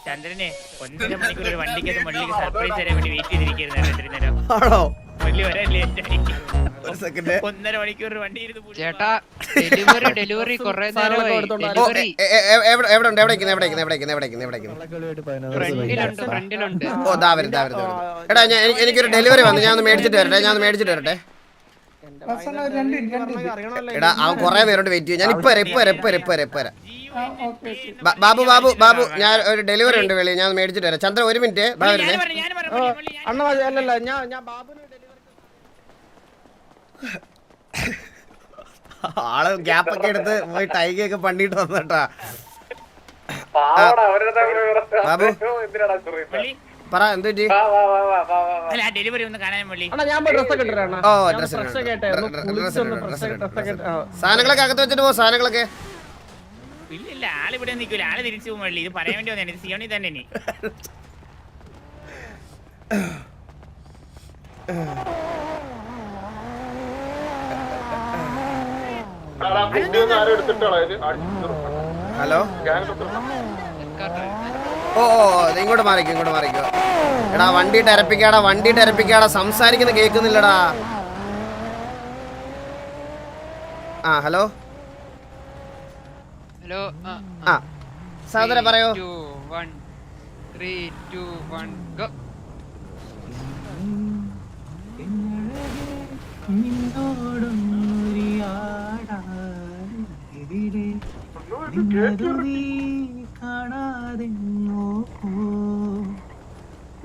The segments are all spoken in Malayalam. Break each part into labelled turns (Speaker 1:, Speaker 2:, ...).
Speaker 1: ചന്ദ്രനെ 1.5 മണിക്കൂർ ഒരു വണ്ടിക്ക് സർപ്രൈസ് തരാൻ വേണ്ടി വെയിറ്റ് ചെയ്തിരിക്കുന്നു. ഒന്നര മണിക്കൂർ വണ്ടി
Speaker 2: ചേട്ടാ ഡെലിവറി കൊറേ
Speaker 3: എനിക്കൊരു ഡെലിവറി വന്നു. ഞാൻ മേടിച്ചിട്ട് വരട്ടെ. എടാ അവൻ കൊറേ നേരോട്ട് വെയിറ്റ് ചെയ്യും. ഞാൻ ഇപ്പൊ വരാം. ബാബു ഞാൻ ഒരു ഡെലിവറി ഉണ്ട് വെളിയിൽ. ഞാൻ മേടിച്ചിട്ട് വരാം. ചന്ദ്ര ഒരു മിനിറ്റ്. ആള് ഗ്യാപ്പൊക്കെ എടുത്ത് പോയി ടൈഗൊക്കെ പണ്ടിട്ട് വന്നട്ടാ. ബാബു പറ എന്ത് പറ്റി? സാധനങ്ങളൊക്കെ അകത്ത് വെച്ചിട്ട് പോ. സാധനങ്ങളൊക്കെ
Speaker 1: ഇല്ല ആളിവിടെ നിൽക്കൂല. ആള് തിരിച്ചു പോകുമ്പോൾ ഇത് പറയാൻ വേണ്ടി വന്നേ. സിയോണി തന്നെ
Speaker 3: ഹലോ. ഓ ഇങ്ങോട്ട് മാറിക്കോ. എടാ വണ്ടി ടരപ്പിക്കാടാ. സംസാരിക്കുന്ന കേൾക്കുന്നില്ലടാ. ഹലോ സഹോദര പറയോ.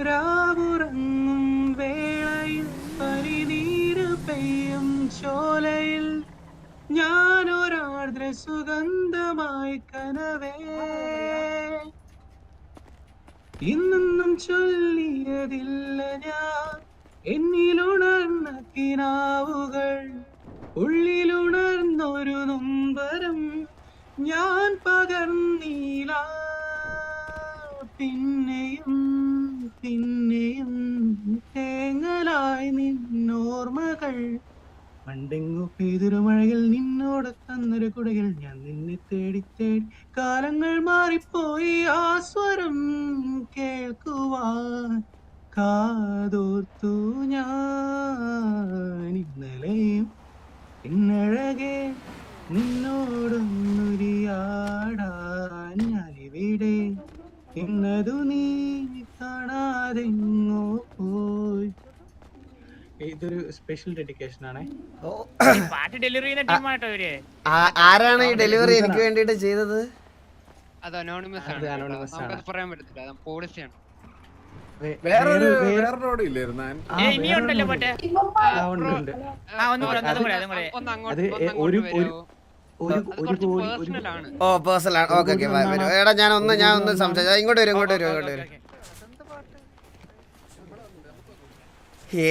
Speaker 4: രാവുറങ്ങും വേളയിൽ പരിനീര് പെയ്യും ചോലയിൽ ഞാനൊരാർദ്ര സുഗന്ധമായി കനവേ ഇന്നും ചൊല്ലിയതില്ല ഞാൻ എന്നിലുണർന്ന കിനാവുകൾ ഉള്ളിലുണർന്നൊരു നൊമ്പരം ഞാൻ പകർന്നീല പിന്നെയും തേങ്ങലായി നിന്നോർമ്മകൾ പണ്ടെങ്ങു പെയ്തൊരു മഴയിൽ നിന്നോട് തന്നൊരു കുടയിൽ ഞാൻ നിന്നെ തേടി കാലങ്ങൾ മാറിപ്പോയി ആ സ്വരം കേൾക്കുവാൻ കാതോർത്തു ഞാൻ ഇന്നലെയും ഇന്നഴകെ നിന്നോടൊന്നുരിയാടാൻ ഞാനിവിടെ എന്നതു നീ കാണാതെങ്ങോ പോയി. ഇതൊരു സ്പെഷ്യൽ ഡെഡിക്കേഷൻ ആണ്.
Speaker 3: ആരാണ് ഈ ഡെലിവറി എനിക്ക് വേണ്ടിട്ട് ചെയ്തത്?
Speaker 2: അത് അനോണിമസ് ആണ്. പറയാൻ പറ്റത്തില്ല, പോളിസിയാണ്.
Speaker 3: ഓ പേഴ്സണൽ ആണ്. ഓക്കെ എടാ ഞാൻ ഒന്ന് സംസാരിച്ചു. ഇങ്ങോട്ട് വരും.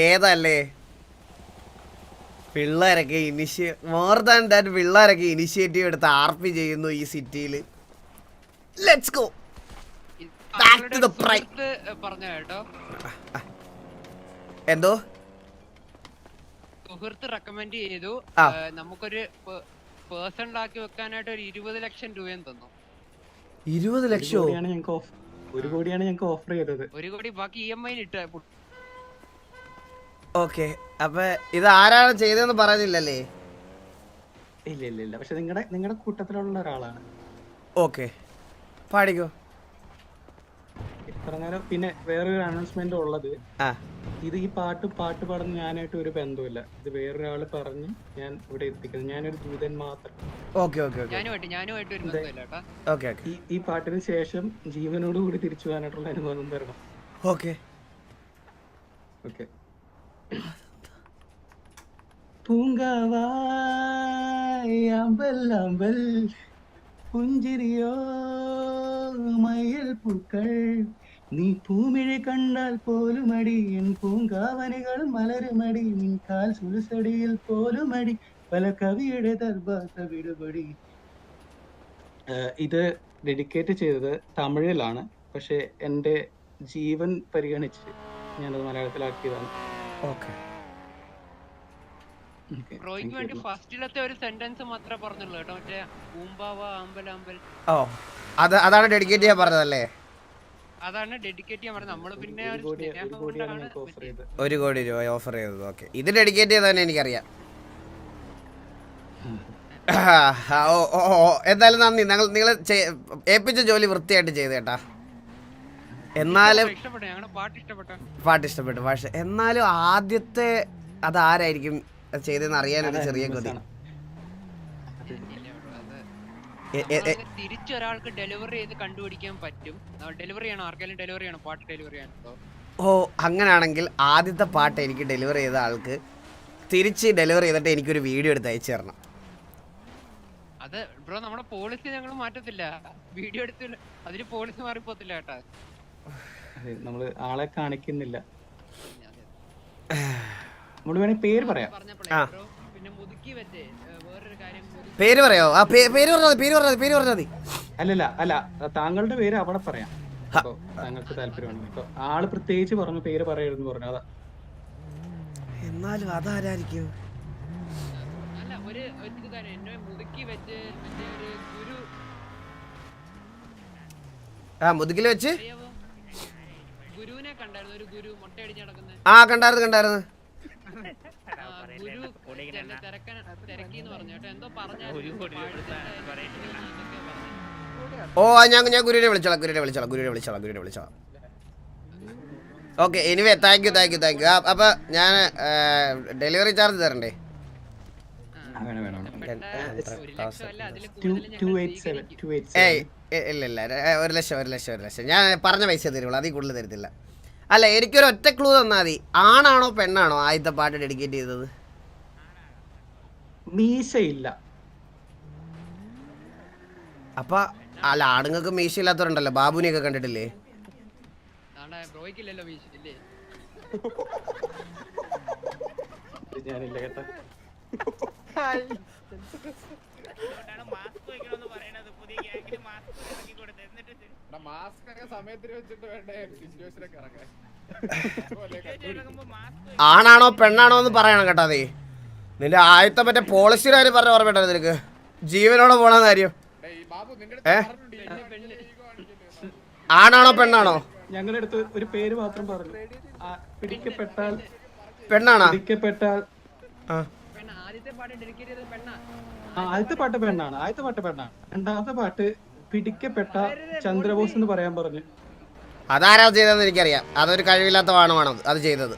Speaker 3: ഏതല്ലേ പിള്ളേരൊക്കെ പിള്ളേരൊക്കെ ഇനിഷ്യേറ്റീവ് എടുത്ത് ആർപി ചെയ്യുന്നു ഈ സിറ്റിയിൽ. Let's go back to the prime. എന്തോ
Speaker 2: സുഹൃത്ത് റെക്കമെൻഡ് ചെയ്തു നമുക്കൊരു പേഴ്സണൽ ആക്കി വെക്കാനായിട്ട് ഒരു 20 ലക്ഷം രൂപയും തന്നു.
Speaker 3: 20 ലക്ഷം?
Speaker 4: 1 കോടിയാണ് ഞങ്ങൾക്ക് ഓഫർ ചെയ്തത്.
Speaker 2: 1 കോടി ബാക്കി EMI ഇട്ട്.
Speaker 3: ഓക്കെ അപ്പൊ ഇത് ആരാണ് ചെയ്തതെന്ന് പറയുന്നില്ലല്ലേ?
Speaker 4: ഇല്ല പക്ഷെ നിങ്ങളുടെ കൂട്ടത്തിലുള്ള ഒരാളാണ്.
Speaker 3: ഓക്കെ പാടിക്കോ.
Speaker 4: പറഞ്ഞാലോ. പിന്നെ വേറൊരു അനൗൺസ്മെന്റ് ഉള്ളത്, ഇത് ഈ പാട്ട് പാടുന്ന ഞാനായിട്ട് ഒരു ബന്ധമില്ല. ഇത് വേറൊരാള് പറഞ്ഞ് ഞാൻ ഇവിടെ എത്തിക്കുന്നത്. ഞാനൊരു ദൂതൻ മാത്രം. ഈ പാട്ടിന് ശേഷം ജീവനോട് കൂടി തിരിച്ചു പോകാനായിട്ടുള്ള അനുഭവം തരണം.
Speaker 3: ഓക്കെ
Speaker 4: പൂങ്കാവായ് അമ്പൽ പുഞ്ചിരിയോ മയിൽ പൂക്കൾ നീ പൂമിഴി കണ്ടാൽ പോലുമടി എൻ പൂങ്കാവനികളും മലരുമടി നിൻ കാൽ സുലുസടിയിൽ പോലുമടി പല കവിയുടെ ദർബാസ വിടുപടി. ഇത് ഡെഡിക്കേറ്റ് ചെയ്തത് തമിഴിലാണ്. പക്ഷെ എൻ്റെ ജീവൻ പരിഗണിച്ച് ഞാനത് മലയാളത്തിലാക്കിയതാണ്.
Speaker 3: ഓക്കെ
Speaker 2: റോയ്ക്ക് വേണ്ടി ഫസ്റ്റിലത്തെ ഒരു സെന്റൻസ് മാത്രമേ പറഞ്ഞുള്ളൂ കേട്ടോ. മറ്റേ പൂമ്പാവ അമ്പൽ.
Speaker 3: ഓ അതാണ് ഡെഡിക്കേറ്റ് ചെയ്യാൻ പറഞ്ഞതല്ലേ?
Speaker 2: അതാണ് ഡെഡിക്കേറ്റ് ചെയ്യാൻ പറഞ്ഞത്. നമ്മള് പിന്നെ ഒരു സ്നേഹം
Speaker 4: ഒരു കോടിയാണ്
Speaker 2: കൊണ്ടാണ്
Speaker 4: ഞങ്ങൾക്ക് ഓഫർ ചെയ്തത്.
Speaker 3: 1 കോടി രൂപ ഓഫർ ചെയ്തത്. ഓക്കെ, ഇത് ഡെഡിക്കേറ്റ് ചെയ്തതന്നെ എനിക്കറിയാം. എന്തായാലും നന്ദി. നിങ്ങൾ ഏൽപ്പിച്ച ജോലി വൃത്തിയായിട്ട് ചെയ്ത് കേട്ടാ. എന്നാലും
Speaker 2: ഇഷ്ടപ്പെട്ടു, ഞങ്ങളുടെ
Speaker 3: പാട്ട് ഇഷ്ടപ്പെട്ടു. പക്ഷെ എന്നാലും ആദ്യത്തെ അതാരായിരിക്കും ചെയ്തെന്ന് അറിയാനൊരു ചെറിയ കൊതി.
Speaker 2: തിരിച്ചൊരാൾക്ക് ഡെലിവറി ചെയ്ത് കണ്ടുപിടിക്കാൻ പറ്റും. ഡെലിവറി ചെയ്യണം, ആർക്കെങ്കിലും ഡെലിവറി ചെയ്യണം, പാട്ട് ഡെലിവറി ചെയ്യണം.
Speaker 3: ഓ, അങ്ങനെയാണെങ്കിൽ ആദ്യത്തെ പാട്ട് എനിക്ക് ഡെലിവറി ചെയ്ത ആൾക്ക് തിരിച്ച് ഡെലിവറി ചെയ്തിട്ട് എനിക്കൊരു വീഡിയോ എടുത്ത് അയച്ചു തരണം.
Speaker 2: അത് ബ്രോ, നമ്മുടെ പോളിസി ഞങ്ങൾ മാറ്റത്തില്ല. വീഡിയോ എടുത്തില്ല, അതിന് പോളിസി മാറിപ്പോത്തില്ല കേട്ടാ.
Speaker 4: നമ്മള് ആളെ കാണിക്കുന്നില്ല. നമ്മള് വേണേ പേര് പറയാം.
Speaker 2: പിന്നെ മുതുക്കി വെച്ചേ വേറൊരു കാര്യം.
Speaker 3: പേര് പറയോ? പേര് പറഞ്ഞത്.
Speaker 4: അല്ല താങ്കളുടെ പേര് അവിടെ പറയാം. താങ്കൾക്ക് താല്പര്യമാണ്. ഇപ്പൊ ആള് പ്രത്യേകിച്ച് പറഞ്ഞു പേര് പറയരുതെന്ന് പറഞ്ഞു. അതാ.
Speaker 3: എന്നാലും അതാരായിരിക്കും?
Speaker 2: അല്ല, ഒരു കാര്യം എന്നെ മുതുക്കി വെച്ച് ഒരു ഗുരു.
Speaker 3: മുതുകിൽ വെച്ച്
Speaker 2: ഗുരുവിനെ കണ്ടായിരുന്നു. ഒരു ഗുരു മൊട്ടയടിച്ച് നടക്കുന്നത്.
Speaker 3: കണ്ടായിരുന്നു.
Speaker 2: തിരക്കിന്ന് പറഞ്ഞു കേട്ടോ, എന്തോ പറഞ്ഞു.
Speaker 3: ഓ, ഞാൻ ഗുരുവിനെ വിളിച്ചോളാം. Okay, anyway thank you. അപ്പൊ ഞാൻ ഡെലിവറി ചാർജ് തരണ്ടേ? ഏയ് ഇല്ല 1 ലക്ഷം. ഞാൻ പറഞ്ഞ പൈസ തരുള്ളൂ, അതിൽ കൂടുതൽ തരത്തില്ല. അല്ല, എനിക്കൊരു ഒറ്റ ക്ലൂ തന്നാൽ മതി. ആണാണോ പെണ്ണാണോ ആദ്യത്തെ പാട്ട് ഡെഡിക്കേറ്റ് ചെയ്തത്?
Speaker 4: മീശയില്ല.
Speaker 3: അപ്പൊ അല്ല, ആണുങ്ങൾക്ക് മീശ ഇല്ലാത്തവരുണ്ടല്ലോ, ബാബുനെയൊക്കെ കണ്ടിട്ടില്ലേ?
Speaker 4: ഞാനില്ല കേട്ടോ.
Speaker 3: ആണാണോ പെണ്ണാണോ എന്ന് പറയണം കേട്ടോ. നീ നിന്റെ ആദ്യത്തെ മറ്റേ പോളിസിയുടെ കാര്യം പറഞ്ഞ ഓർമ്മ കേട്ടോ നിനക്ക്? ജീവനോടെ പോണ കാര്യം. ആണാണോ പെണ്ണാണോ?
Speaker 4: ഞങ്ങളുടെ അടുത്ത് ഒരു പേര് മാത്രം പറഞ്ഞു. പിടിക്കപ്പെട്ടാൽ
Speaker 3: പെണ്ണാണോ?
Speaker 4: ആദ്യത്തെ പാട്ട് പെണ്ണാണ്. രണ്ടാമത്തെ പാട്ട് പിടിക്കപ്പെട്ട ചന്ദ്രബോസ് എന്ന് പറയാൻ പറഞ്ഞു.
Speaker 3: അതാരാ ചെയ്തതെന്ന് എനിക്കറിയാം. അതൊരു കഴിവില്ലാത്ത വാണമാണ് അത് ചെയ്തത്.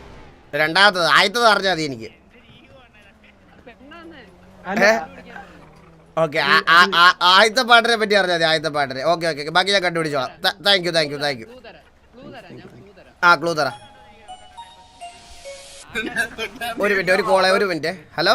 Speaker 3: രണ്ടാമത്തത്, ആദ്യത്തത് അറിഞ്ഞാൽ മതി എനിക്ക്. ഓക്കെ, ആദ്യത്തെ പാട്ടിനെ പറ്റി അറിഞ്ഞാൽ മതി. ആദ്യത്തെ പാട്ടിനെ. ഓക്കെ, ബാക്കി ഞാൻ കണ്ടുപിടിച്ചോളാം. Thank you. ക്ലൂ തരാം. ഒരു മിനിറ്റ്. ഹലോ.